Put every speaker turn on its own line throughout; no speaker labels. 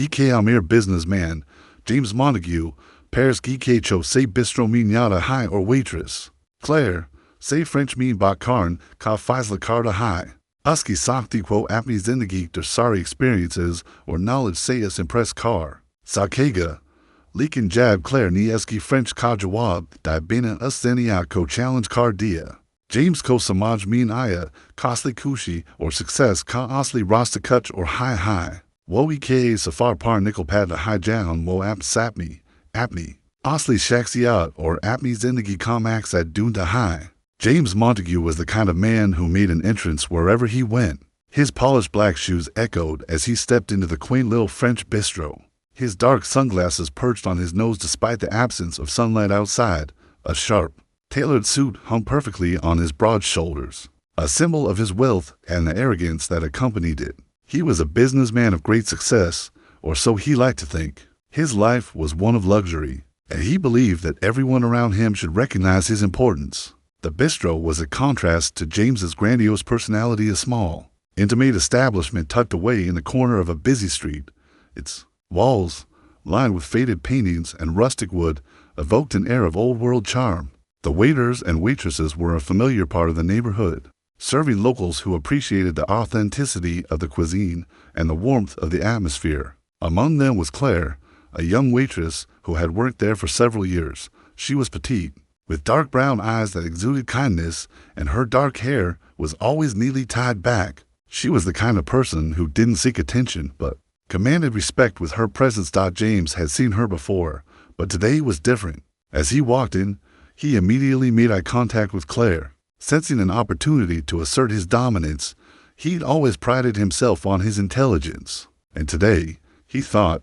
Ike Amir businessman, James Montague, Paris Geeke Cho say bistro mignata high or waitress. Claire, say French mean bakarn, ka faz la carta high. Uski sakti quo apni zindagi der sorry experiences or knowledge say us impress car. Sakega, leakin jab Claire ni eski French ka jawab, di bina usenia ko challenge car dia. James ko samaj mean aya, costly kushi or success ka asli rasta kutch or high. Wo ike safar par nickel pad la high down wo ap sapmi, apni. Asli shaxiat or apni zindagi comax at dunda high. James Montague was the kind of man who made an entrance wherever he went. His polished black shoes echoed as he stepped into the quaint little French bistro. His dark sunglasses perched on his nose despite the absence of sunlight outside. A sharp, tailored suit hung perfectly on his broad shoulders, a symbol of his wealth and the arrogance that accompanied it. He was a businessman of great success, or so he liked to think. His life was one of luxury, and he believed that everyone around him should recognize his importance. The bistro was a contrast to James's grandiose personality, a small, intimate establishment tucked away in the corner of a busy street. Its walls, lined with faded paintings and rustic wood, evoked an air of old-world charm. The waiters and waitresses were a familiar part of the neighborhood, serving locals who appreciated the authenticity of the cuisine and the warmth of the atmosphere. Among them was Claire, a young waitress who had worked there for several years. She was petite, with dark brown eyes that exuded kindness, and her dark hair was always neatly tied back. She was the kind of person who didn't seek attention, but commanded respect with her presence. James had seen her before, but today was different. As he walked in, he immediately made eye contact with Claire. Sensing an opportunity to assert his dominance, he'd always prided himself on his intelligence, and today, he thought,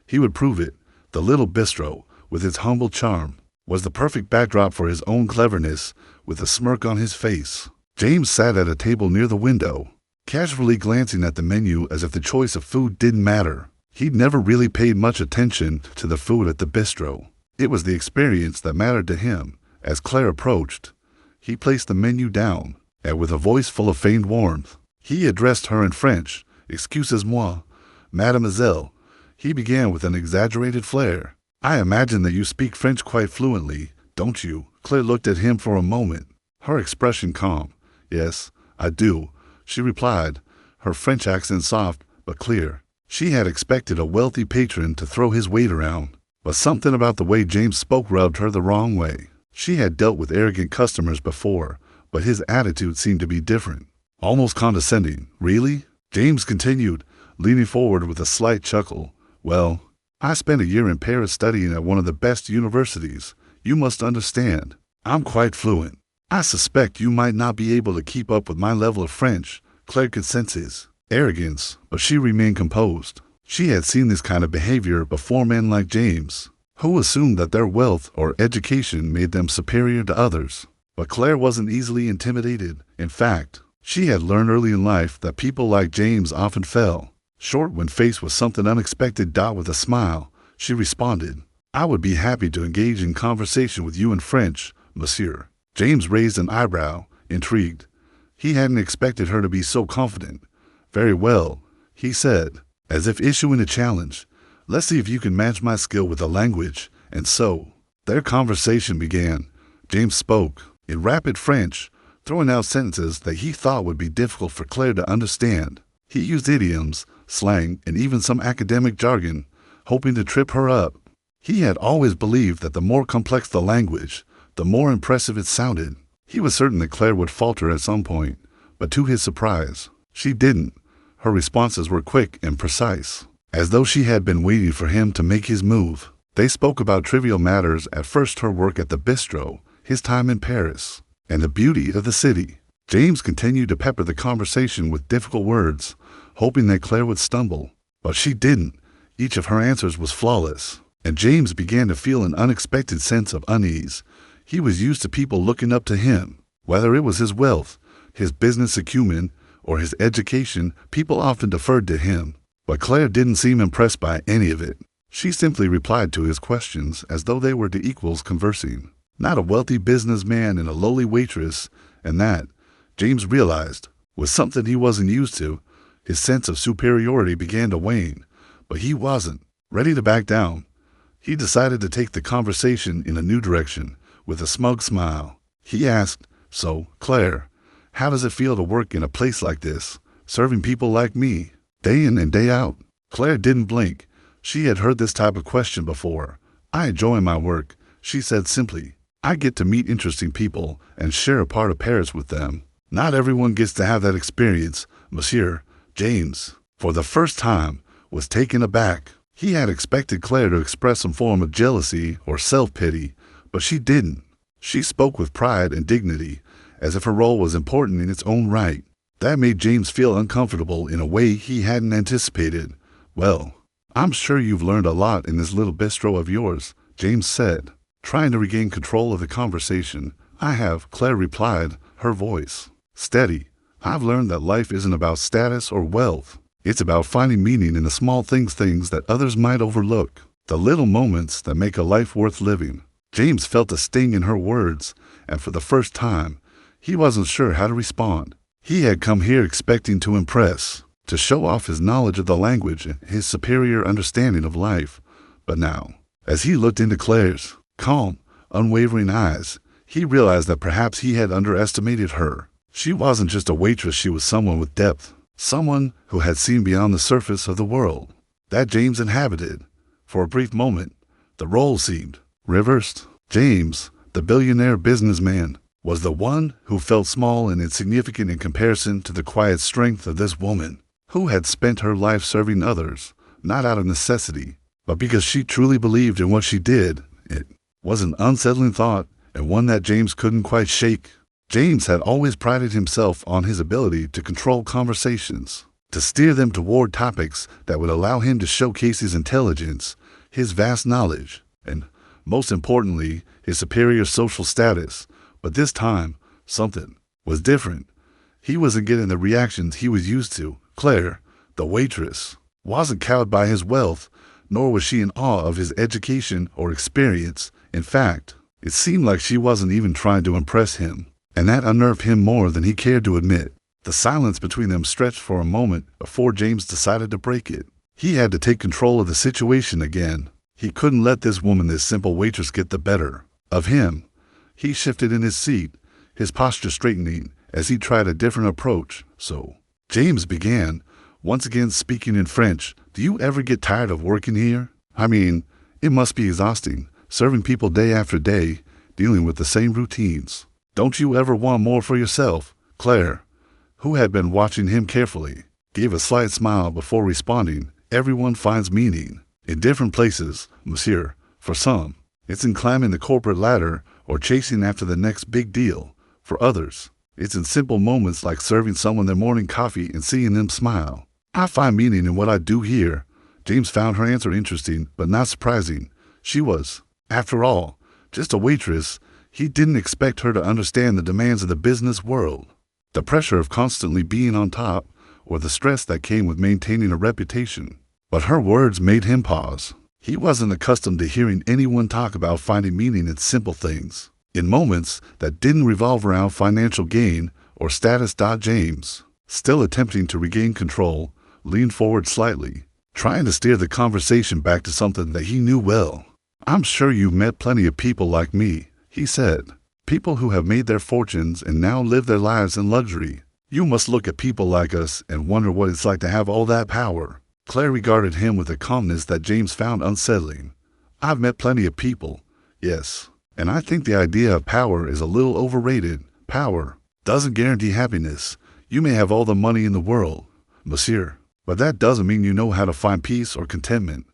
he would prove it. The little bistro, with its humble charm, was the perfect backdrop for his own cleverness. With a smirk on his face, James sat at a table near the window, casually glancing at the menu as if the choice of food didn't matter. He'd never really paid much attention to the food at the bistro. It was the experience that mattered to him. As Claire approached, he placed the menu down, and with a voice full of feigned warmth, he addressed her in French. Excusez-moi, mademoiselle. He began with an exaggerated flair. I imagine that you speak French quite fluently, don't you? Claire looked at him for a moment, her expression calm. Yes, I do, she replied, her French accent soft but clear. She had expected a wealthy patron to throw his weight around, but something about the way James spoke rubbed her the wrong way. She had dealt with arrogant customers before, but his attitude seemed to be different, almost condescending. Really? James continued, leaning forward with a slight chuckle. Well, I spent a year in Paris studying at one of the best universities. You must understand, I'm quite fluent. I suspect you might not be able to keep up with my level of French. Claire could sense his arrogance, but she remained composed. She had seen this kind of behavior before. Men like James, who assumed that their wealth or education made them superior to others. But Claire wasn't easily intimidated. In fact, she had learned early in life that people like James often fell short when faced with something unexpected. With a smile, she responded, I would be happy to engage in conversation with you in French, monsieur. James raised an eyebrow, intrigued. He hadn't expected her to be so confident. Very well, he said, as if issuing a challenge. Let's see if you can match my skill with the language. And so, their conversation began. James spoke in rapid French, throwing out sentences that he thought would be difficult for Claire to understand. He used idioms, slang, and even some academic jargon, hoping to trip her up. He had always believed that the more complex the language, the more impressive it sounded. He was certain that Claire would falter at some point, but to his surprise, she didn't. Her responses were quick and precise, as though she had been waiting for him to make his move. They spoke about trivial matters, at first her work at the bistro, his time in Paris, and the beauty of the city. James continued to pepper the conversation with difficult words, hoping that Claire would stumble. But she didn't. Each of her answers was flawless, and James began to feel an unexpected sense of unease. He was used to people looking up to him. Whether it was his wealth, his business acumen, or his education, people often deferred to him. But Claire didn't seem impressed by any of it. She simply replied to his questions as though they were to equals conversing. Not a wealthy businessman and a lowly waitress, and that, James realized, was something he wasn't used to. His sense of superiority began to wane, but he wasn't ready to back down. He decided to take the conversation in a new direction with a smug smile. He asked, "So, Claire, how does it feel to work in a place like this, serving people like me, day in and day out?" Claire didn't blink. She had heard this type of question before. "I enjoy my work," she said simply. "I get to meet interesting people and share a part of Paris with them." "Not everyone gets to have that experience, Monsieur." James, for the first time, was taken aback. He had expected Claire to express some form of jealousy or self-pity, but she didn't. She spoke with pride and dignity, as if her role was important in its own right. That made James feel uncomfortable in a way he hadn't anticipated. "Well, I'm sure you've learned a lot in this little bistro of yours," James said, trying to regain control of the conversation. "I have," Claire replied, her voice steady. "I've learned that life isn't about status or wealth. It's about finding meaning in the small things that others might overlook, the little moments that make a life worth living." James felt a sting in her words, and for the first time, he wasn't sure how to respond. He had come here expecting to impress, to show off his knowledge of the language and his superior understanding of life. But now, as he looked into Claire's calm, unwavering eyes, he realized that perhaps he had underestimated her. She wasn't just a waitress, she was someone with depth, someone who had seen beyond the surface of the world that James inhabited. For a brief moment, the role seemed reversed. James, the billionaire businessman, was the one who felt small and insignificant in comparison to the quiet strength of this woman, who had spent her life serving others, not out of necessity, but because she truly believed in what she did. It was an unsettling thought, and one that James couldn't quite shake. James had always prided himself on his ability to control conversations, to steer them toward topics that would allow him to showcase his intelligence, his vast knowledge, and, most importantly, his superior social status. But this time, something was different. He wasn't getting the reactions he was used to. Claire, the waitress, wasn't cowed by his wealth, nor was she in awe of his education or experience. In fact, it seemed like she wasn't even trying to impress him, and that unnerved him more than he cared to admit. The silence between them stretched for a moment before James decided to break it. He had to take control of the situation again. He couldn't let this woman, this simple waitress, get the better of him. He shifted in his seat, his posture straightening as he tried a different approach. "So," James began, once again speaking in French, "do you ever get tired of working here? I mean, it must be exhausting, serving people day after day, dealing with the same routines. Don't you ever want more for yourself?" Claire, who had been watching him carefully, gave a slight smile before responding. "Everyone finds meaning in different places, Monsieur. For some, it's in climbing the corporate ladder or chasing after the next big deal. For others, it's in simple moments like serving someone their morning coffee and seeing them smile. I find meaning in what I do here." James found her answer interesting, but not surprising. She was, after all, just a waitress. He didn't expect her to understand the demands of the business world, the pressure of constantly being on top, or the stress that came with maintaining a reputation. But her words made him pause. He wasn't accustomed to hearing anyone talk about finding meaning in simple things, in moments that didn't revolve around financial gain or status. James, still attempting to regain control, leaned forward slightly, trying to steer the conversation back to something that he knew well. "I'm sure you've met plenty of people like me," he said. "People who have made their fortunes and now live their lives in luxury. You must look at people like us and wonder what it's like to have all that power." Claire regarded him with a calmness that James found unsettling. "I've met plenty of people, yes, and I think the idea of power is a little overrated. Power doesn't guarantee happiness. You may have all the money in the world, Monsieur, but that doesn't mean you know how to find peace or contentment."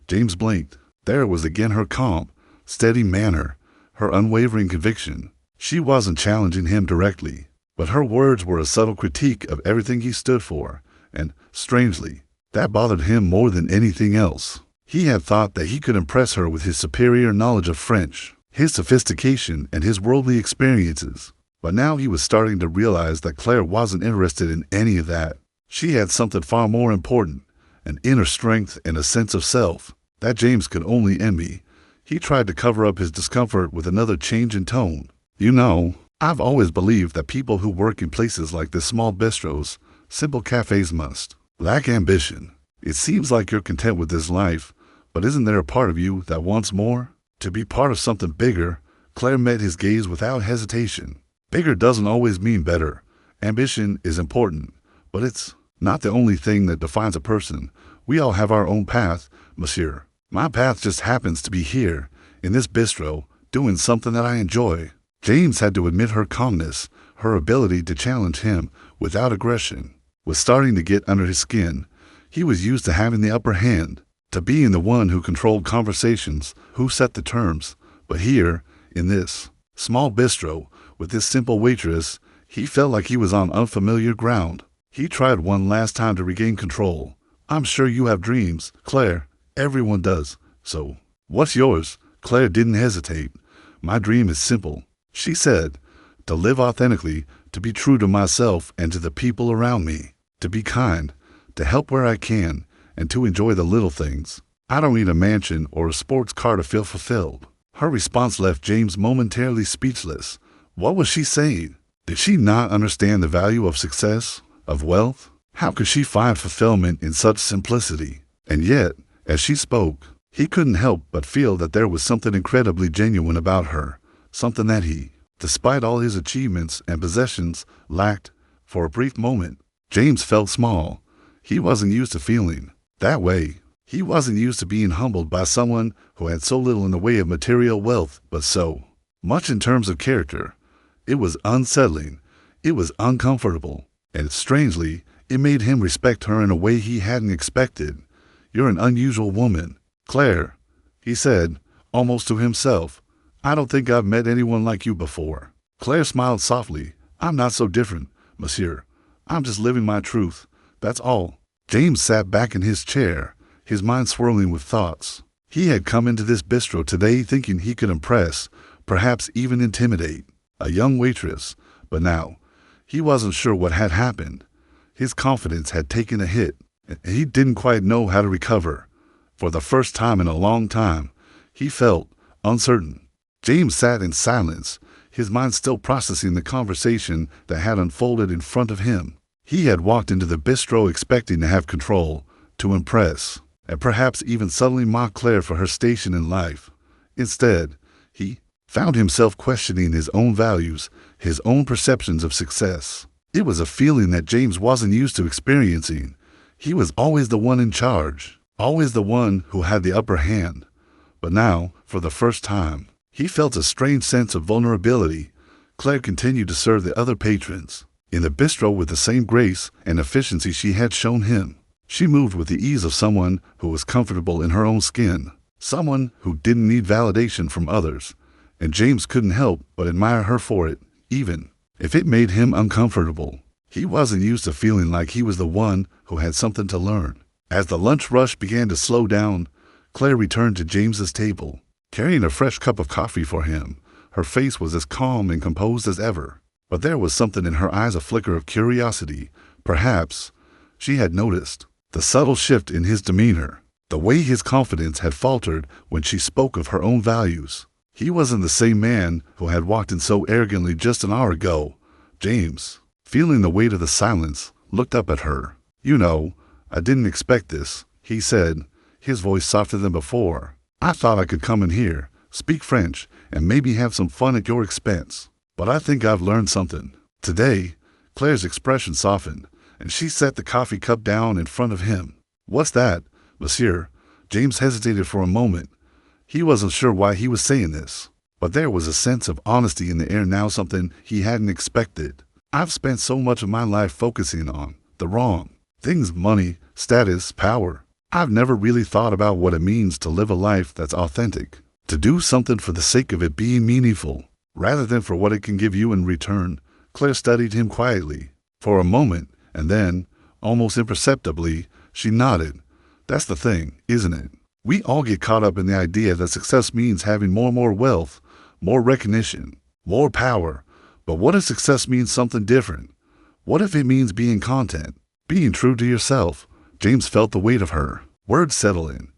James blinked. There was again her calm, steady manner, her unwavering conviction. She wasn't challenging him directly, but her words were a subtle critique of everything he stood for, and, strangely, that bothered him more than anything else. He had thought that he could impress her with his superior knowledge of French, his sophistication, and his worldly experiences. But now he was starting to realize that Claire wasn't interested in any of that. She had something far more important, an inner strength and a sense of self that James could only envy. He tried to cover up his discomfort with another change in tone. "You know, I've always believed that people who work in places like this, small bistros, simple cafes, must lack ambition. It seems like you're content with this life, but isn't there a part of you that wants more? To be part of something bigger, Claire met his gaze without hesitation. Bigger doesn't always mean better. Ambition is important, but it's not the only thing that defines a person. We all have our own path, monsieur. My path just happens to be here, in this bistro, doing something that I enjoy. James had to admit her calmness, her ability to challenge him without aggression, was starting to get under his skin. He was used to having the upper hand, to being the one who controlled conversations, who set the terms. But here, in this small bistro, with this simple waitress, he felt like he was on unfamiliar ground. He tried one last time to regain control. I'm sure you have dreams, Claire. Everyone does. So, what's yours? Claire didn't hesitate. My dream is simple, she said. To live authentically, to be true to myself and to the people around me, to be kind, to help where I can, and to enjoy the little things. I don't need a mansion or a sports car to feel fulfilled. Her response left James momentarily speechless. What was she saying? Did she not understand the value of success, of wealth? How could she find fulfillment in such simplicity? And yet, as she spoke, he couldn't help but feel that there was something incredibly genuine about her, something that he, despite all his achievements and possessions, lacked. For a brief moment, James felt small. He wasn't used to feeling that way. He wasn't used to being humbled by someone who had so little in the way of material wealth, but so much in terms of character. It was unsettling. It was uncomfortable. And strangely, it made him respect her in a way he hadn't expected. You're an unusual woman, Claire, he said, almost to himself. I don't think I've met anyone like you before. Claire smiled softly. I'm not so different, monsieur. I'm just living my truth. That's all. James sat back in his chair, his mind swirling with thoughts. He had come into this bistro today thinking he could impress, perhaps even intimidate, a young waitress. But now, he wasn't sure what had happened. His confidence had taken a hit, and he didn't quite know how to recover. For the first time in a long time, he felt uncertain. James sat in silence, his mind still processing the conversation that had unfolded in front of him. He had walked into the bistro expecting to have control, to impress, and perhaps even subtly mock Claire for her station in life. Instead, he found himself questioning his own values, his own perceptions of success. It was a feeling that James wasn't used to experiencing. He was always the one in charge, always the one who had the upper hand. But now, for the first time, he felt a strange sense of vulnerability. Claire continued to serve the other patrons in the bistro with the same grace and efficiency she had shown him. She moved with the ease of someone who was comfortable in her own skin, someone who didn't need validation from others, and James couldn't help but admire her for it, even if it made him uncomfortable. He wasn't used to feeling like he was the one who had something to learn. As the lunch rush began to slow down, Claire returned to James's table, carrying a fresh cup of coffee for him. Her face was as calm and composed as ever, but there was something in her eyes, a flicker of curiosity. Perhaps she had noticed the subtle shift in his demeanor, the way his confidence had faltered when she spoke of her own values. He wasn't the same man who had walked in so arrogantly just an hour ago. James, feeling the weight of the silence, looked up at her. You know, I didn't expect this, he said, his voice softer than before. I thought I could come in here, speak French, and maybe have some fun at your expense. But I think I've learned something. Today, Claire's expression softened, and she set the coffee cup down in front of him. What's that, monsieur? James hesitated for a moment. He wasn't sure why he was saying this, but there was a sense of honesty in the air now, something he hadn't expected. I've spent so much of my life focusing on the wrong things: money, status, power. I've never really thought about what it means to live a life that's authentic, to do something for the sake of it being meaningful, rather than for what it can give you in return. Claire studied him quietly for a moment, and then, almost imperceptibly, she nodded. That's the thing, isn't it? We all get caught up in the idea that success means having more wealth, more recognition, more power. But what if success means something different? What if it means being content, being true to yourself? James felt the weight of her words settle in.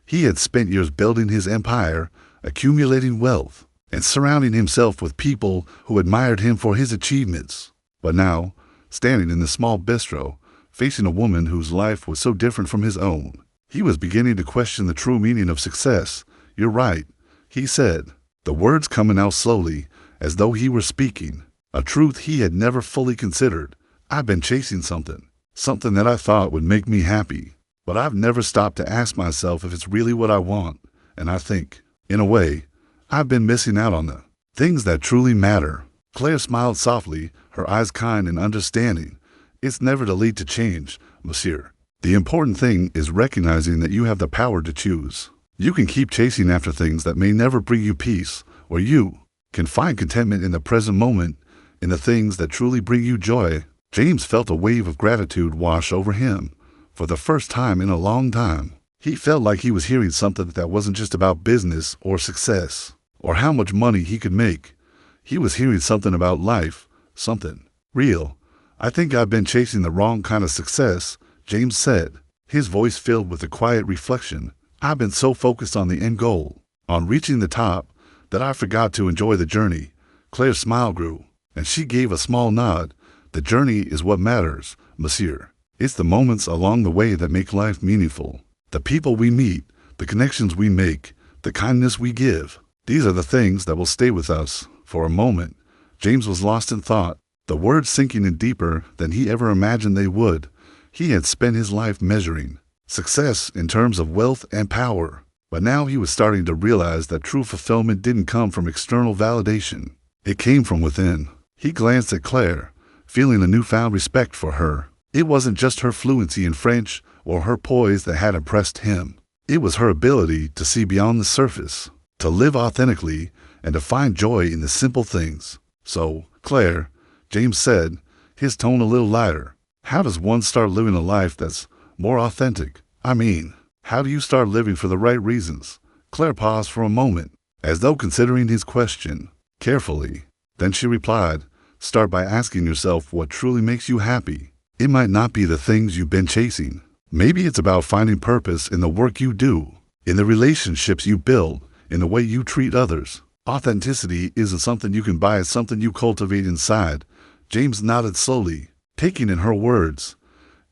He had spent years building his empire, accumulating wealth, and surrounding himself with people who admired him for his achievements. But now, standing in the small bistro, facing a woman whose life was so different from his own. He was beginning to question the true meaning of success. "You're right," he said, the words coming out slowly, as though he were speaking a truth he had never fully considered. "I've been chasing something that I thought would make me happy, but I've never stopped to ask myself if it's really what I want, and I think, in a way, I've been missing out on the things that truly matter." Claire smiled softly, her eyes kind and understanding. "It's never too late to change, monsieur. The important thing is recognizing that you have the power to choose. You can keep chasing after things that may never bring you peace, or you can find contentment in the present moment, in the things that truly bring you joy." James felt a wave of gratitude wash over him. For the first time in a long time, he felt like he was hearing something that wasn't just about business or success, or how much money he could make. He was hearing something about life, something real. "I think I've been chasing the wrong kind of success," James said, his voice filled with a quiet reflection. "I've been so focused on the end goal, on reaching the top, that I forgot to enjoy the journey." Claire's smile grew, and she gave a small nod. "The journey is what matters, monsieur. It's the moments along the way that make life meaningful. The people we meet, the connections we make, the kindness we give. These are the things that will stay with us." For a moment, James was lost in thought, the words sinking in deeper than he ever imagined they would. He had spent his life measuring success in terms of wealth and power, but now he was starting to realize that true fulfillment didn't come from external validation. It came from within. He glanced at Claire, feeling a newfound respect for her. It wasn't just her fluency in French or her poise that had impressed him. It was her ability to see beyond the surface, to live authentically, and to find joy in the simple things. "So, Claire," James said, his tone a little lighter, "how does one start living a life that's more authentic? I mean, how do you start living for the right reasons?" Claire paused for a moment, as though considering his question carefully. Then she replied, "Start by asking yourself what truly makes you happy. It might not be the things you've been chasing. Maybe it's about finding purpose in the work you do, in the relationships you build, in the way you treat others. Authenticity isn't something you can buy, it's something you cultivate inside." James nodded slowly, taking in her words.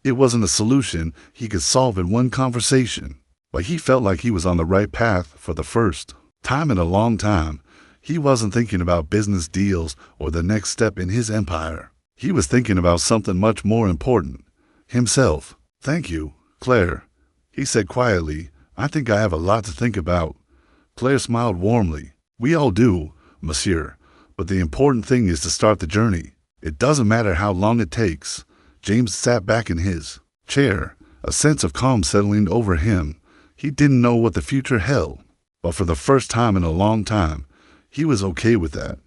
It wasn't a solution he could solve in one conversation, but he felt like he was on the right path for the first time in a long time. He wasn't thinking about business deals or the next step in his empire. He was thinking about something much more important, himself. "Thank you, Claire," he said quietly. "I think I have a lot to think about." Claire smiled warmly. "We all do, monsieur, but the important thing is to start the journey. It doesn't matter how long it takes." James sat back in his chair, a sense of calm settling over him. He didn't know what the future held, but for the first time in a long time, he was okay with that.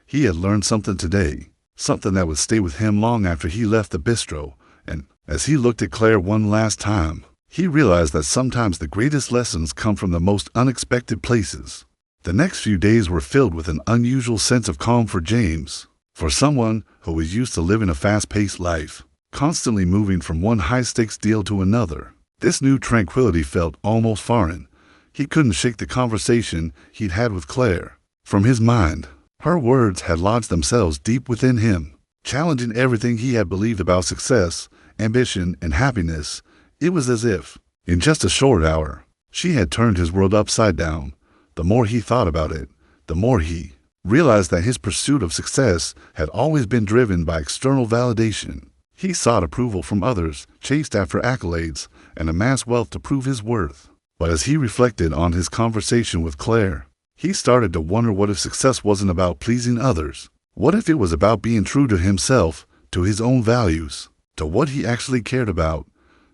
He had learned something today, something that would stay with him long after he left the bistro, and as he looked at Claire one last time, he realized that sometimes the greatest lessons come from the most unexpected places. The next few days were filled with an unusual sense of calm for James, for someone who was used to living a fast-paced life, constantly moving from one high-stakes deal to another. This new tranquility felt almost foreign. He couldn't shake the conversation he'd had with Claire from his mind. Her words had lodged themselves deep within him, challenging everything he had believed about success, ambition, and happiness. It was as if, in just a short hour, she had turned his world upside down. The more he thought about it, the more he realized that his pursuit of success had always been driven by external validation. He sought approval from others, chased after accolades, and amassed wealth to prove his worth. But as he reflected on his conversation with Claire, he started to wonder, what if success wasn't about pleasing others? What if it was about being true to himself, to his own values, to what he actually cared about?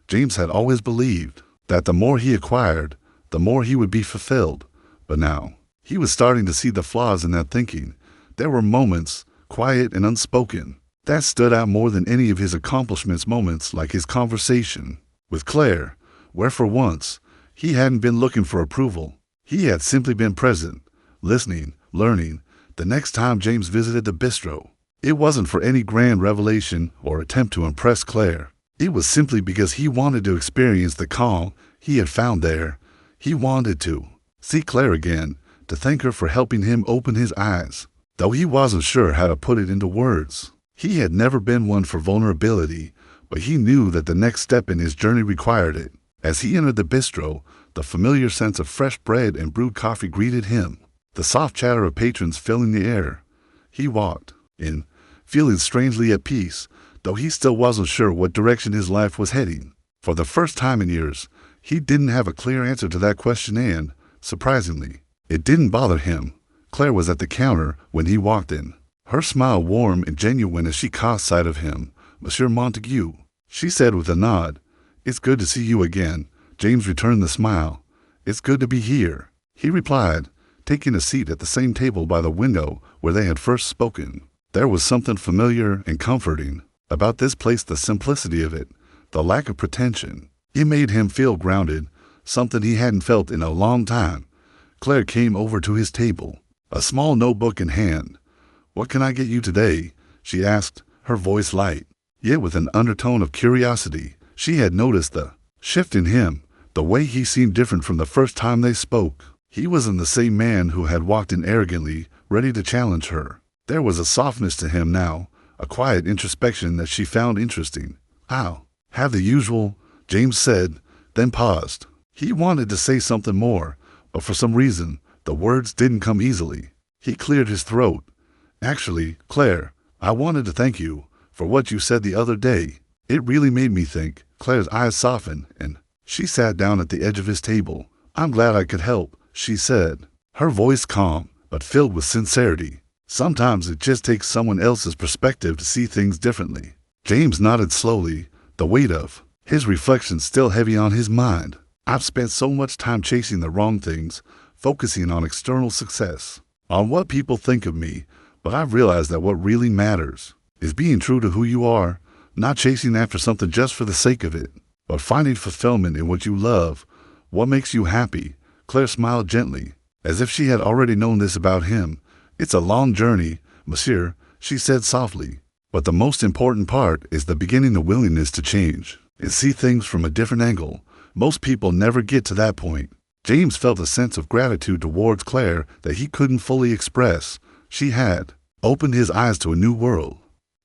James had always believed that the more he acquired, the more he would be fulfilled. But now, he was starting to see the flaws in that thinking. There were moments, quiet and unspoken, that stood out more than any of his accomplishments, moments like his conversation with Claire, where for once, he hadn't been looking for approval. He had simply been present, listening, learning. The next time James visited the bistro, it wasn't for any grand revelation or attempt to impress Claire. It was simply because he wanted to experience the calm he had found there. He wanted to see Claire again, to thank her for helping him open his eyes, though he wasn't sure how to put it into words. He had never been one for vulnerability, but he knew that the next step in his journey required it. As he entered the bistro, the familiar sense of fresh bread and brewed coffee greeted him, the soft chatter of patrons filling the air. He walked in, feeling strangely at peace, though he still wasn't sure what direction his life was heading. For the first time in years, he didn't have a clear answer to that question and, surprisingly, it didn't bother him. Claire was at the counter when he walked in, her smile warm and genuine as she caught sight of him. "Monsieur Montague," she said with a nod. "It's good to see you again." James returned the smile. "It's good to be here," he replied, taking a seat at the same table by the window where they had first spoken. There was something familiar and comforting about this place, the simplicity of it, the lack of pretension. It made him feel grounded, something he hadn't felt in a long time. Claire came over to his table, a small notebook in hand. "What can I get you today?" she asked, her voice light, yet with an undertone of curiosity. She had noticed the shift in him, the way he seemed different from the first time they spoke. He wasn't the same man who had walked in arrogantly, ready to challenge her. There was a softness to him now, a quiet introspection that she found interesting. "I'll have the usual," James said, then paused. He wanted to say something more, but for some reason, the words didn't come easily. He cleared his throat. "Actually, Claire, I wanted to thank you for what you said the other day. It really made me think." Claire's eyes softened, and she sat down at the edge of his table. "I'm glad I could help," she said, her voice calm, but filled with sincerity. "Sometimes it just takes someone else's perspective to see things differently." James nodded slowly, the weight of his reflections still heavy on his mind. "I've spent so much time chasing the wrong things, focusing on external success, on what people think of me, but I've realized that what really matters is being true to who you are, not chasing after something just for the sake of it, but finding fulfillment in what you love, what makes you happy." Claire smiled gently, as if she had already known this about him. "It's a long journey, monsieur," she said softly, "but the most important part is the beginning, the willingness to change and see things from a different angle. Most people never get to that point." James felt a sense of gratitude towards Claire that he couldn't fully express. She had opened his eyes to a new world,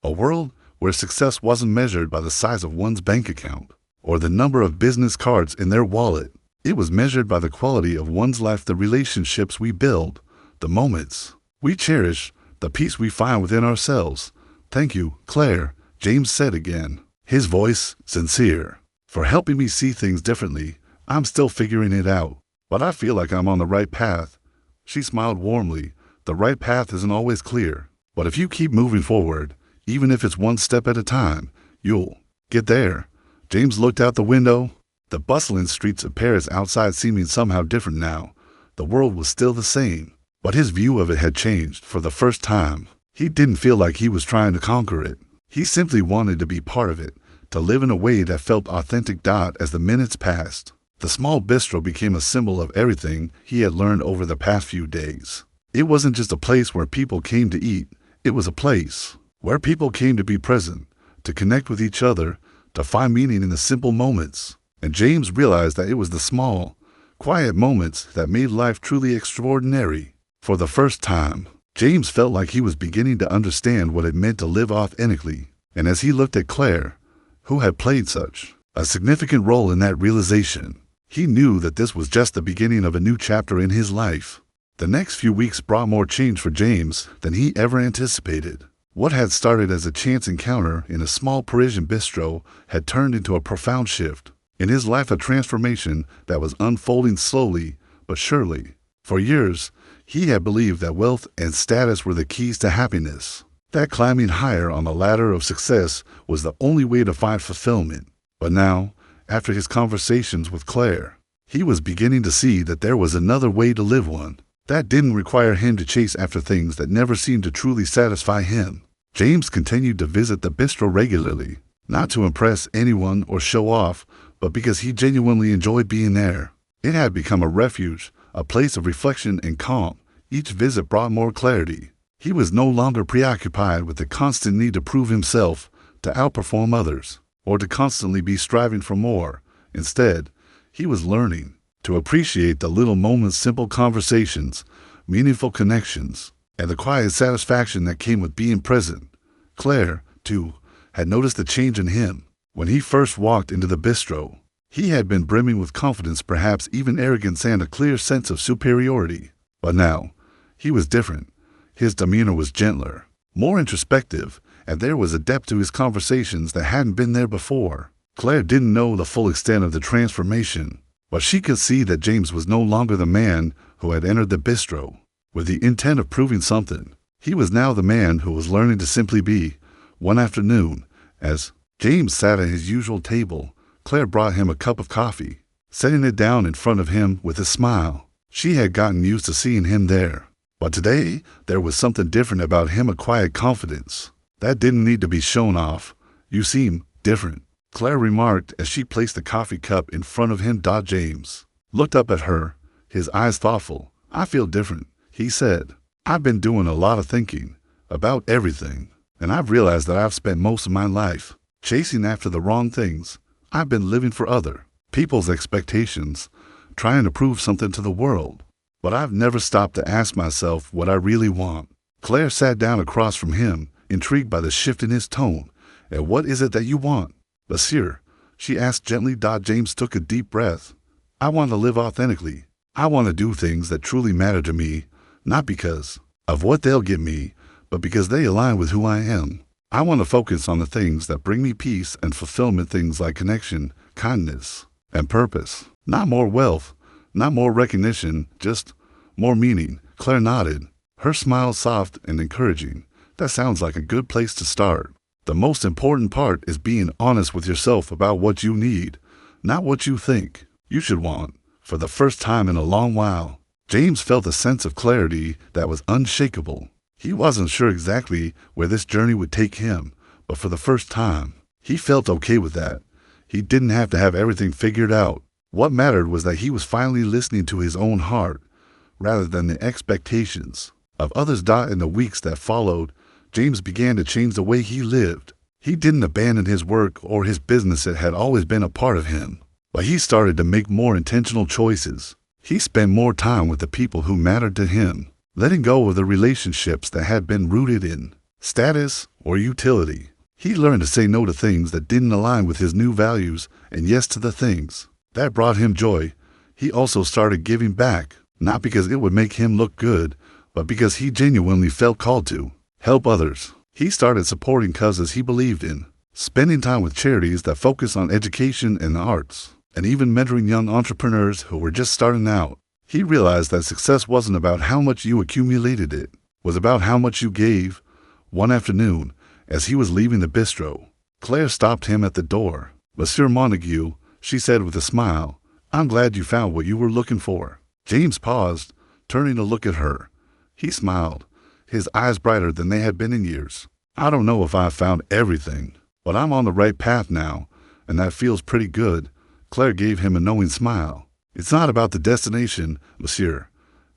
a world where success wasn't measured by the size of one's bank account or the number of business cards in their wallet. It was measured by the quality of one's life, the relationships we build, the moments we cherish, the peace we find within ourselves. "Thank you, Claire," James said again, his voice sincere, "for helping me see things differently. I'm still figuring it out, but I feel like I'm on the right path." She smiled warmly. "The right path isn't always clear, but if you keep moving forward, even if it's one step at a time, you'll get there." James looked out the window, the bustling streets of Paris outside seeming somehow different now. The world was still the same, but his view of it had changed for the first time. He didn't feel like he was trying to conquer it. He simply wanted to be part of it, to live in a way that felt authentic. As the minutes passed, the small bistro became a symbol of everything he had learned over the past few days. It wasn't just a place where people came to eat. It was a place where people came to be present, to connect with each other, to find meaning in the simple moments. And James realized that it was the small, quiet moments that made life truly extraordinary. For the first time, James felt like he was beginning to understand what it meant to live authentically. And as he looked at Claire, who had played such a significant role in that realization, he knew that this was just the beginning of a new chapter in his life. The next few weeks brought more change for James than he ever anticipated. What had started as a chance encounter in a small Parisian bistro had turned into a profound shift in his life, a transformation that was unfolding slowly but surely. For years, he had believed that wealth and status were the keys to happiness, that climbing higher on the ladder of success was the only way to find fulfillment. But now, after his conversations with Claire, he was beginning to see that there was another way to live, one that didn't require him to chase after things that never seemed to truly satisfy him. James continued to visit the bistro regularly, not to impress anyone or show off, but because he genuinely enjoyed being there. It had become a refuge, a place of reflection and calm. Each visit brought more clarity. He was no longer preoccupied with the constant need to prove himself, to outperform others, or to constantly be striving for more. Instead, he was learning to appreciate the little moments, simple conversations, meaningful connections, and the quiet satisfaction that came with being present. Claire, too, had noticed the change in him. When he first walked into the bistro, he had been brimming with confidence, perhaps even arrogance and a clear sense of superiority. But now, he was different. His demeanor was gentler, more introspective, and there was a depth to his conversations that hadn't been there before. Claire didn't know the full extent of the transformation, but she could see that James was no longer the man who had entered the bistro with the intent of proving something. He was now the man who was learning to simply be. One afternoon, as James sat at his usual table, Claire brought him a cup of coffee, setting it down in front of him with a smile. She had gotten used to seeing him there, but today there was something different about him, a quiet confidence that didn't need to be shown off. "You seem different," Claire remarked as she placed the coffee cup in front of him. James looked up at her, his eyes thoughtful. "I feel different," he said. "I've been doing a lot of thinking about everything, and I've realized that I've spent most of my life chasing after the wrong things. I've been living for other people's expectations, trying to prove something to the world. But I've never stopped to ask myself what I really want." Claire sat down across from him, intrigued by the shift in his tone. "And what is it that you want, Monsieur?" she asked gently. James took a deep breath. "I want to live authentically. I want to do things that truly matter to me, not because of what they'll give me, but because they align with who I am. I want to focus on the things that bring me peace and fulfillment, things like connection, kindness, and purpose. Not more wealth, not more recognition, just more meaning." Claire nodded, her smile soft and encouraging. "That sounds like a good place to start. The most important part is being honest with yourself about what you need, not what you think you should want." For the first time in a long while, James felt a sense of clarity that was unshakable. He wasn't sure exactly where this journey would take him, but for the first time, he felt okay with that. He didn't have to have everything figured out. What mattered was that he was finally listening to his own heart, rather than the expectations of others. In the weeks that followed, James began to change the way he lived. He didn't abandon his work or his business. It had always been a part of him, but he started to make more intentional choices. He spent more time with the people who mattered to him, letting go of the relationships that had been rooted in status or utility. He learned to say no to things that didn't align with his new values and yes to the things that brought him joy. He also started giving back, not because it would make him look good, but because he genuinely felt called to help others. He started supporting causes he believed in, spending time with charities that focus on education and the arts, and even mentoring young entrepreneurs who were just starting out. He realized that success wasn't about how much you accumulated, it was about how much you gave. One afternoon, as he was leaving the bistro, Claire stopped him at the door. "Monsieur Montague," she said with a smile, "I'm glad you found what you were looking for." James paused, turning to look at her. He smiled, his eyes brighter than they had been in years. "I don't know if I've found everything, but I'm on the right path now, and that feels pretty good." Claire gave him a knowing smile. "It's not about the destination, Monsieur.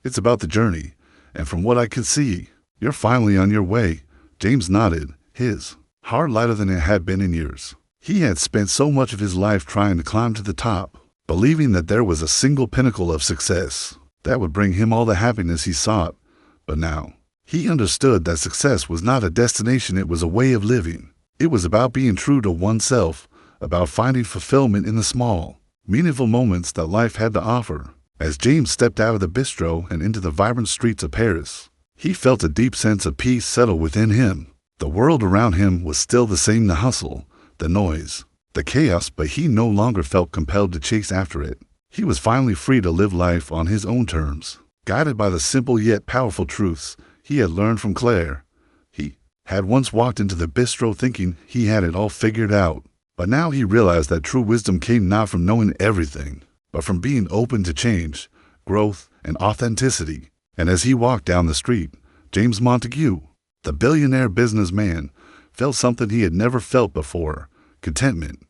It's about the journey, and from what I can see, you're finally on your way." James nodded, his heart lighter than it had been in years. He had spent so much of his life trying to climb to the top, believing that there was a single pinnacle of success that would bring him all the happiness he sought. But now, he understood that success was not a destination, it was a way of living. It was about being true to oneself, about finding fulfillment in the small, meaningful moments that life had to offer. As James stepped out of the bistro and into the vibrant streets of Paris, he felt a deep sense of peace settle within him. The world around him was still the same, the hustle, the noise, the chaos, but he no longer felt compelled to chase after it. He was finally free to live life on his own terms, guided by the simple yet powerful truths he had learned from Claire. He had once walked into the bistro thinking he had it all figured out, but now he realized that true wisdom came not from knowing everything, but from being open to change, growth, and authenticity. And as he walked down the street, James Montague, the billionaire businessman, felt something he had never felt before: contentment.